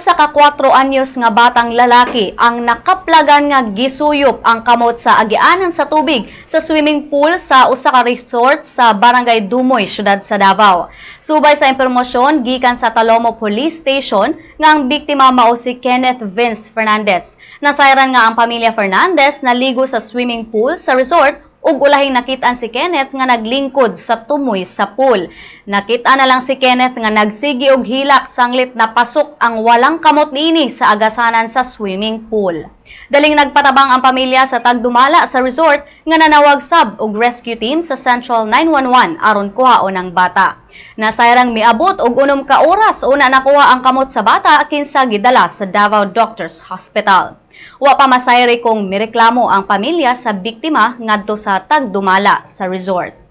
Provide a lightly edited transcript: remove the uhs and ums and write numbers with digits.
usa ka 4 anyos nga batang lalaki ang nakaplagan nga gisuyop ang kamot sa agianan sa tubig sa swimming pool sa usa ka resort sa Barangay Dumoy, siyudad sa Davao. Subay sa impormasyon gikan sa Talomo Police Station nga ang biktima mao si Kenneth Vince Fernandez. Nasayran nga ang pamilya Fernandez naligo sa swimming pool sa resort ug ulahing nakitaan si Kenneth nga naglingkod sa tumoy sa pool. Nakita na lang si Kenneth nga nagsigi og hilak sanglit napasok ang walang kamot niini sa agasanan sa swimming pool. Daling nagpatabang ang pamilya sa tagdumala sa resort nga nanawag sab og rescue team sa Central 911 aron kuhaon ang bata. Nasayrang miabot og 6 ka oras una nakuha ang kamot sa bata kinsa gidala sa Davao Doctors Hospital. Wa pa masayri kung mireklamo ang pamilya sa biktima ngadto sa tagdumala sa resort.